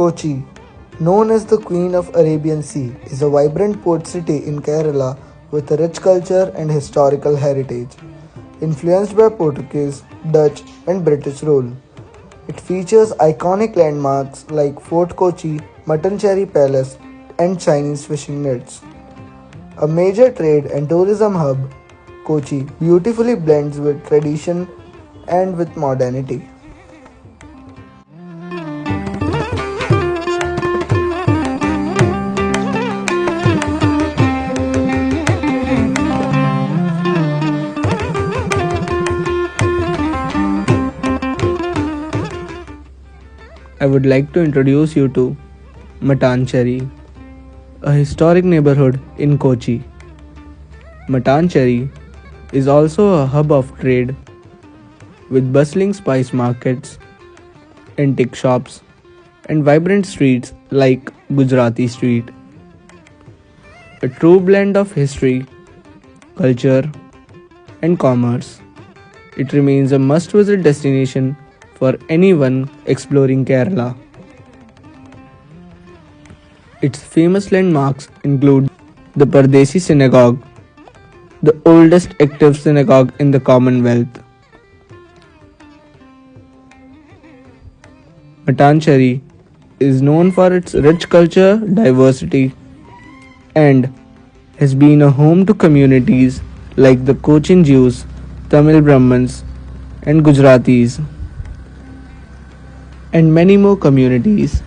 Kochi, known as the Queen of Arabian Sea, is a vibrant port city in Kerala with a rich culture and historical heritage. Influenced by Portuguese, Dutch, and British rule, it features iconic landmarks like Fort Kochi, Mattancherry Palace, and Chinese fishing nets. A major trade and tourism hub, Kochi beautifully blends with tradition and with modernity. I would like to introduce you to Mattancherry, a historic neighborhood in Kochi. Mattancherry is also a hub of trade with bustling spice markets, antique shops, and vibrant streets like Gujarati Street. A true blend of history, culture, and commerce. It remains a must visit destination for anyone exploring Kerala. Its famous landmarks include the Pardesi Synagogue, the oldest active synagogue in the Commonwealth. Mattancherry is known for its rich culture, diversity, and has been a home to communities like the Cochin Jews, Tamil Brahmins, and Gujaratis, and many more communities,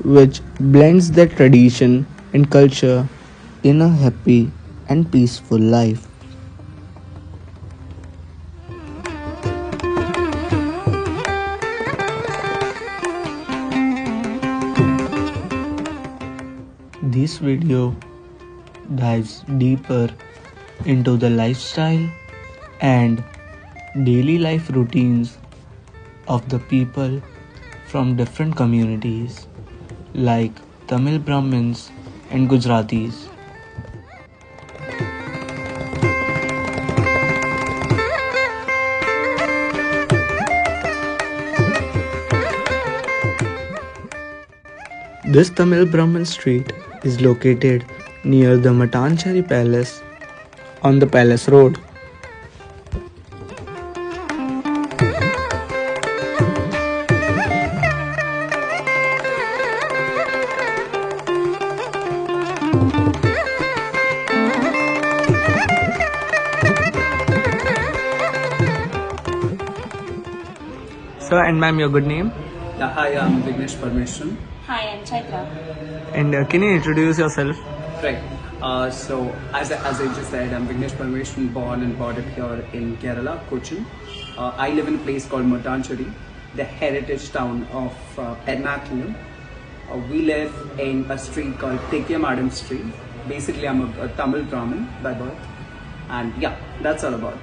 which blends their tradition and culture in a happy and peaceful life. This video dives deeper into the lifestyle and daily life routines of the people from different communities like Tamil Brahmins and Gujaratis. This Tamil Brahmin street is located near the Mattancherry Palace on the Palace Road. Sir and ma'am, your good name? Hi, I'm Vignesh Parmeshwaran. Hi, I'm Chaitra. And can you introduce yourself? Right. So, as I just said, I'm Vignesh Parmeshwaran, born and brought up here in Kerala, Cochin. I live in a place called Mattancherry, the heritage town of Ernakulam. We live in a street called Tekya Madam Street. Basically, I'm a Tamil Brahmin by birth. And yeah, that's all about it.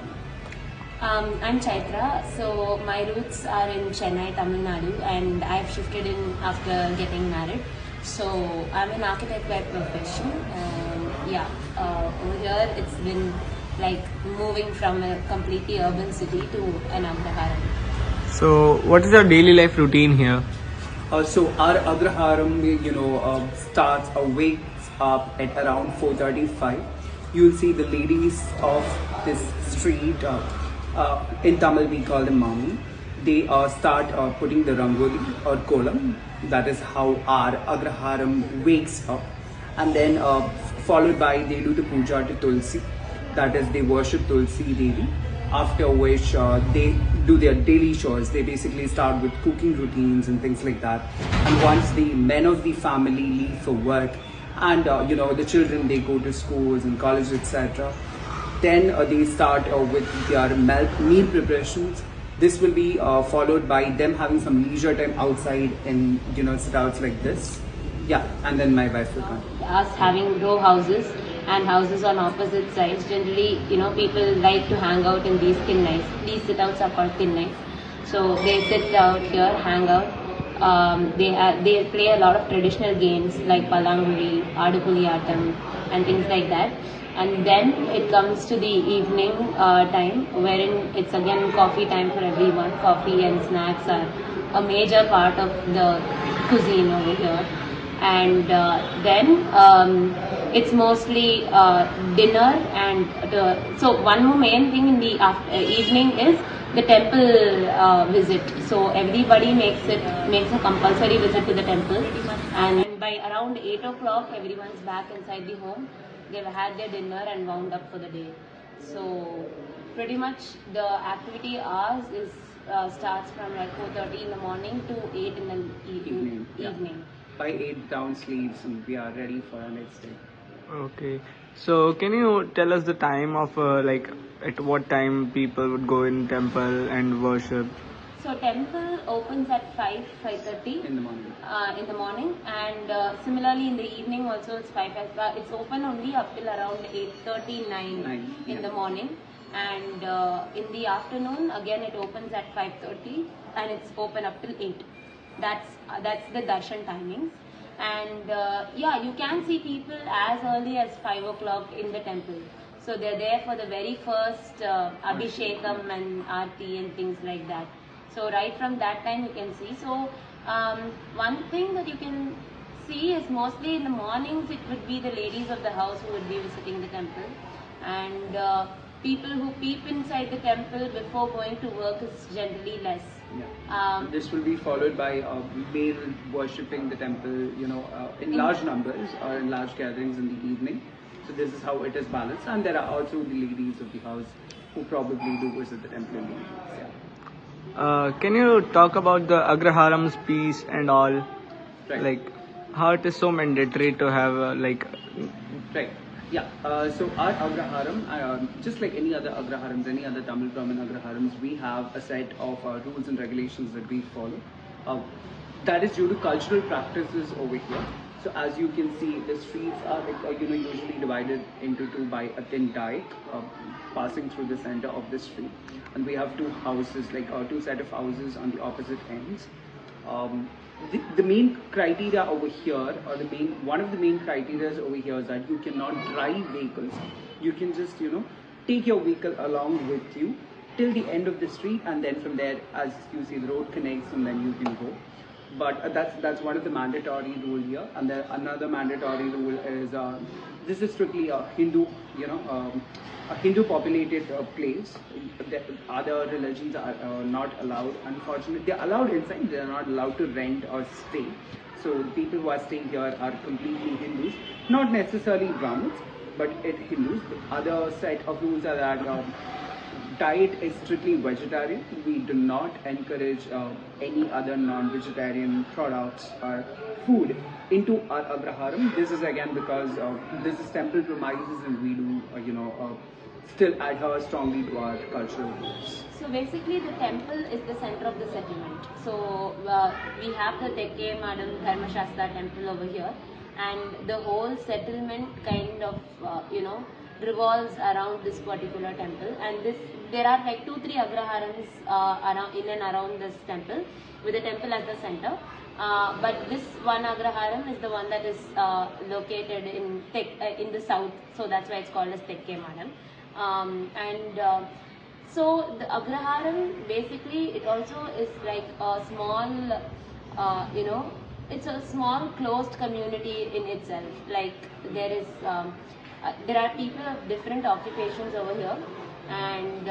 I'm Chaitra. So my roots are in Chennai, Tamil Nadu, and I've shifted in after getting married. So I'm an architect by profession, and over here it's been like moving from a completely urban city to an agraharam. So, what is your daily life routine here? So our agraharam, starts or wakes up at around 4:35. You'll see the ladies of this street. In Tamil we call them mami. They start putting the rangoli or kolam. That is how our agraharam wakes up, and then followed by they do the puja to Tulsi. That is, they worship Tulsi Devi. After which they do their daily chores. They basically start with cooking routines and things like that. And once the men of the family leave for work, and the children, they go to schools and colleges, etc. Then they start with their meal preparations. This will be followed by them having some leisure time outside in sit-outs like this. Yeah, and then my wife will come. Us having row houses and houses on opposite sides, generally, people like to hang out in these kinnais. These sit-outs are called kinnais. So they sit out here, hang out. They play a lot of traditional games like Palanguri, Adupuli Atam, and things like that. and then it comes to the evening time, wherein it's again coffee time for everyone. Coffee and snacks are a major part of the cuisine over here. And then it's mostly dinner, and so one more main thing in the evening is the temple visit. So everybody makes a compulsory visit to the temple, and by around 8 o'clock everyone's back inside the home. They've had their dinner and wound up for the day. So pretty much the activity hours is starts from like 4:30 in the morning to 8 in the evening. Yeah. By 8 down sleeps and we are ready for our next day. Okay. So can you tell us the time of like at what time people would go in temple and worship? So temple opens at 5:30 In the morning. In the morning, and similarly in the evening also it's 5. It's open only up till around 8:39 in the morning, and in the afternoon again it opens at 5:30 and it's open up till 8. That's the darshan timings, and yeah, you can see people as early as 5 o'clock in the temple. So they're there for the very first abhishekam and aarti and things like that. So right from that time you can see. So one thing that you can see is mostly in the mornings it would be the ladies of the house who would be visiting the temple, and people who peep inside the temple before going to work is generally less. Yeah. This will be followed by male worshipping the temple, in large numbers or in large gatherings in the evening. So this is how it is balanced, and there are also the ladies of the house who probably do visit the temple in the evenings. Yeah. Can you talk about the Agraharam's piece and all? Right. Like how it is so mandatory to have Right. Yeah. So our Agraharam, just like any other Agraharams, any other Tamil Brahmin Agraharams, we have a set of rules and regulations that we follow. That is due to cultural practices over here. So as you can see, the streets are usually divided into two by a thin dike passing through the center of the street, and we have two houses, like two set of houses on the opposite ends. The main criteria over here, or one of the main criteria over here is that you cannot drive vehicles. You can just take your vehicle along with you till the end of the street, and then from there, as you see, the road connects, and then you can go. But that's one of the mandatory rule here, and then another mandatory rule is this is strictly a Hindu, a Hindu populated place. The other religions are not allowed. Unfortunately, they are allowed inside. They are not allowed to rent or stay. So the people who are staying here are completely Hindus, not necessarily Brahmins, but Hindus. The other set of rules are that diet is strictly vegetarian. We do not encourage any other non-vegetarian products or food into our Agraharam. This is again because this is temple premises, and we do still adhere strongly to our cultural roots. So basically the temple is the center of the settlement. So we have the Tekke Madam Dharma Shastra temple over here, and the whole settlement kind of revolves around this particular temple. And there are like 2-3 Agraharams around in and around this temple, with the temple as the center. But this one Agraharam is the one that is located in the south, so that's why it's called as Tekke Madam. So the Agraharam, basically it also is like a small, it's a small closed community in itself. Like there are people of different occupations over here, and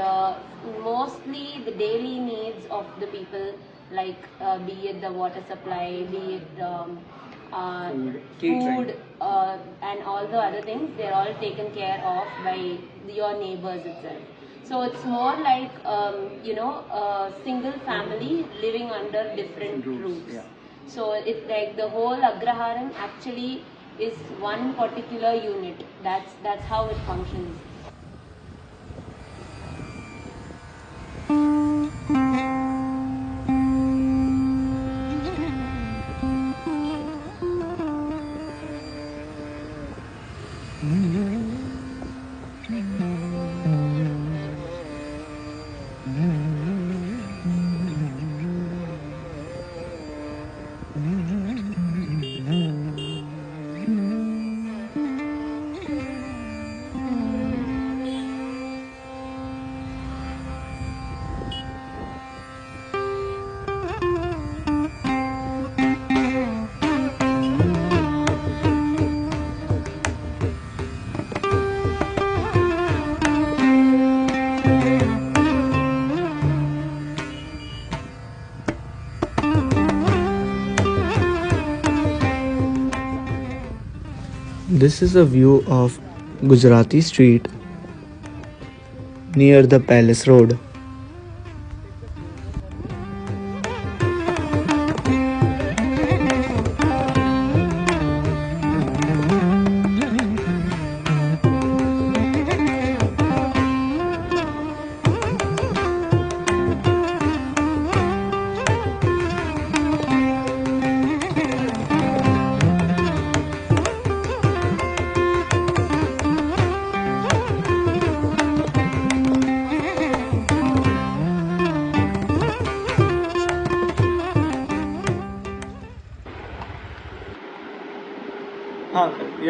mostly the daily needs of the people, like be it the water supply, be it food, and all the other things, they're all taken care of by your neighbors itself. So it's more like a single family living under different roofs. Yeah. So it's like the whole Agraharam actually is one particular unit. That's how it functions. This is a view of Gujarati Street near the Palace Road.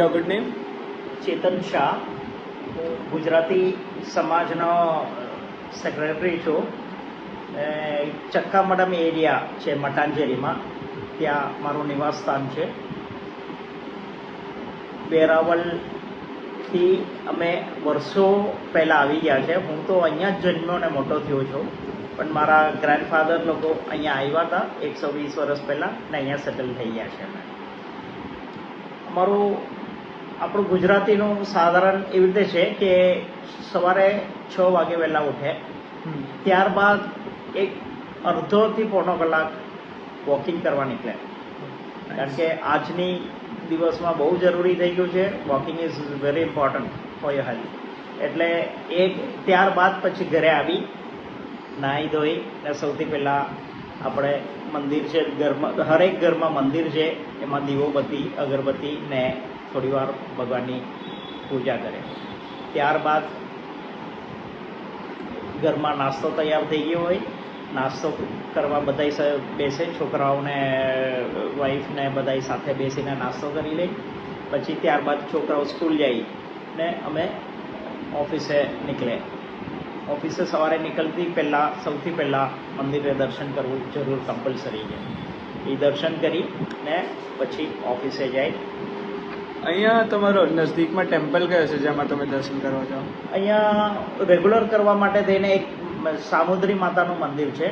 Your good name? ચેતન શાહ હું ગુજરાતી સમાજનો secretary છું. ચક્કામડમ area છે મટાંચેરીમાં, ત્યાં મારું નિવાસ સ્થાન છે. વેરાવળથી અમે વર્ષો પહેલાં આવી ગયા છે. હું તો અહીંયા જ જન્મ્યો ને મોટો થયો છું, પણ મારા ગ્રેન્ડફાધર લોકો અહીંયા આવ્યા હતા 120 વર્ષ પહેલાં ને અહીંયા સેટલ થઈ ગયા છે. અમારું આપણું ગુજરાતીનું સાધારણ એવી રીતે છે કે સવારે 6 વાગે વહેલા ઉઠે, ત્યારબાદ એક અડધોથી પોણો કલાક વોકિંગ કરવા નીકળે, કારણ કે આજની દિવસમાં બહુ જરૂરી થઈ ગયું છે. Walking is very important for your health. એટલે ત્યારબાદ પછી ઘરે આવી નાહી ધોઈ ને સૌથી પહેલાં આપણે મંદિર છે, ઘરમાં હરેક ઘરમાં મંદિર છે, એમાં દીવોબત્તી અગરબત્તી ને થોડી વાર ભગવાનની પૂજા કરે. ત્યારબાદ ઘરમાં નાસ્તો તૈયાર થઈ ગયો હોય, નાસ્તો કરવા બધાય બેસે, છોકરાઓને વાઈફને બધાય સાથે બેસીને નાસ્તો કરી લે. પછી ત્યારબાદ છોકરાઓ સ્કૂલ જાય ને અમે ઓફિસે નીકળે. ઓફિસે સવારે નીકળતી પહેલાં સૌથી પહેલાં મંદિરે દર્શન કરવું જરૂર કમ્પલસરી છે. એ દર્શન કરી ને પછી ઓફિસે જાય. અહીંયા તમારો નજદીકમાં ટેમ્પલ કયો છે જેમાં તમે દર્શન કરવા જાઓ? અહીંયા રેગ્યુલર કરવા માટે થઈને એક સામુદ્રી માતાનું મંદિર છે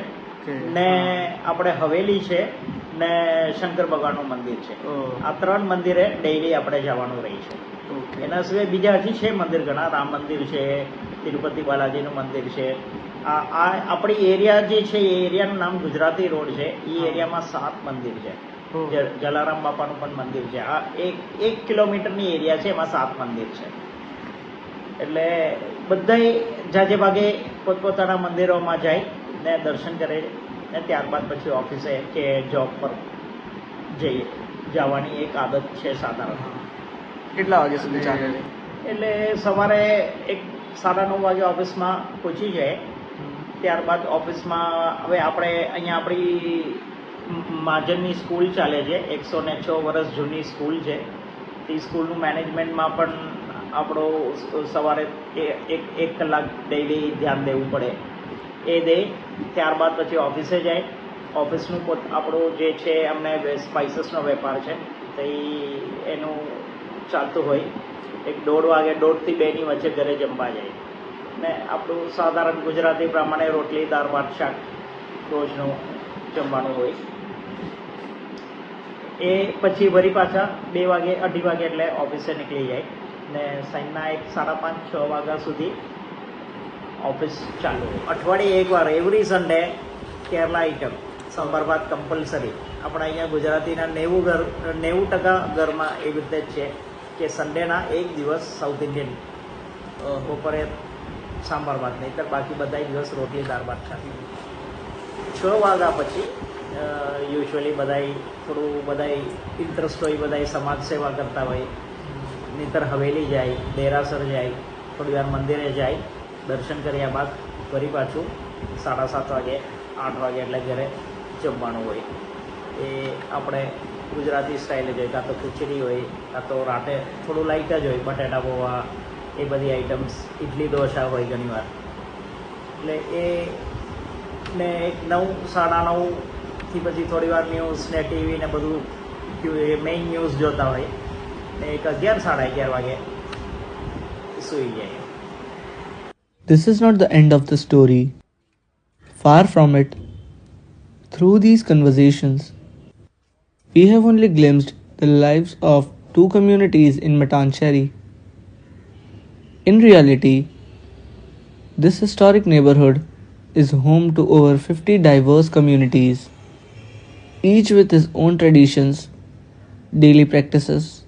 ને આપણે હવેલી છે ને શંકર ભગવાનનું મંદિર છે. આ 3 મંદિરે ડેઈલી આપણે જવાનું રહે છે. એના સિવાય બીજા હજી છે મંદિર ઘણા, રામ મંદિર છે, તિરુપતિ બાલાજીનું મંદિર છે. આ આપણી એરિયા જે છે એ એરિયાનું નામ ગુજરાતી રોડ છે. એ એરિયામાં 7 મંદિર છે. જલારામ બાપાનું પણ મંદિર છે. આ 1 કિલોમીટરની એરિયા છે, એમાં 7 મંદિર છે. એટલે બધાય જાજે ભાગે પોતપોતાના મંદિરોમાં જાય ને દર્શન કરે ને ત્યારબાદ પછી ઓફિસે કે જોબ પર જવાની એક આદત છે સાધારણ. કેટલા વાગ્યા સુધી ચાલે? એટલે સવારે 9:30 વાગે ઓફિસમાં પહોંચી જાય. ત્યારબાદ ઓફિસમાં હવે આપણે અહીંયા આપણી મહાજનની સ્કૂલ ચાલે છે, 106 વર્ષ જૂની સ્કૂલ છે. એ સ્કૂલનું મેનેજમેન્ટમાં પણ આપણો સવારે 1 કલાક ડેઈલી ધ્યાન દેવું પડે. એ દે ત્યારબાદ પછી ઓફિસે જાય. ઓફિસનું આપણું જે છે અમને સ્પાઇસીસનો વેપાર છે, તો એનું ચાલતું હોય. 1:30 વાગે 1:30 થી 2 ની વચ્ચે ઘરે જમવા જાય ને આપણું સાધારણ ગુજરાતી પ્રમાણે રોટલી દાળ ભાત શાક રોજનું જમવાનું હોય. એ પછી વળી પાછા 2 વાગે 2:30 વાગે એટલે ઓફિસે નીકળી જાય ને સાંજના 5:30-6 વાગ્યા સુધી ઓફિસ ચાલુ. અઠવાડિયે એકવાર એવરી સન્ડે કેરલા આઈટમ સંભાર ભાત કમ્પલસરી. આપણા અહીંયા ગુજરાતીના 90% ઘરમાં એવી રીતે જ છે કે સન્ડેના એક દિવસ સાઉથ ઇન્ડિયન બપોરે સાંભાર ભાત, નહીંતર બાકી બધા દિવસ રોટલી દાળ ભાત ખાતી. 6 વાગ્યા પછી યુઝ્યુઅલી બધાય ઇન્ટરેસ્ટ હોય, બધાય સમાજ સેવા કરતા હોય. નહીંતર હવેલી જાય, દેરાસર જાય, થોડી વાર મંદિરે જાય. દર્શન કર્યા બાદ ફરી પાછું 7:30 વાગે 8 વાગે એટલે ઘરે જમવાનું હોય. એ આપણે ગુજરાતી સ્ટાઇલે જોઈએ, કાં તો ખીચડી હોય, કાં તો રાતે થોડું લાઇટ જ હોય, બટેટા પૌવા એ બધી આઈટમ્સ, ઇડલી ઢોસા હોય ઘણીવાર. એટલે એ ને 9-9:30 થી પછી થોડી વાર ન્યૂઝ ને ટીવી ને બધું મેઇન ન્યૂઝ જોતા હોય ને 11-11:30 વાગે સૂઈ જાય. This is not the end of the story. Far from it. Through these conversations, we have only glimpsed the lives of two communities in Mattancherry. In reality, this historic neighborhood is home to over 50 diverse communities, each with its own traditions, daily practices,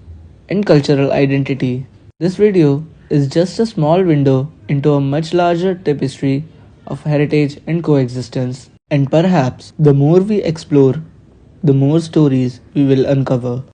and cultural identity. This video is just a small window into a much larger tapestry of heritage and coexistence. And perhaps the more we explore, the more stories we will uncover.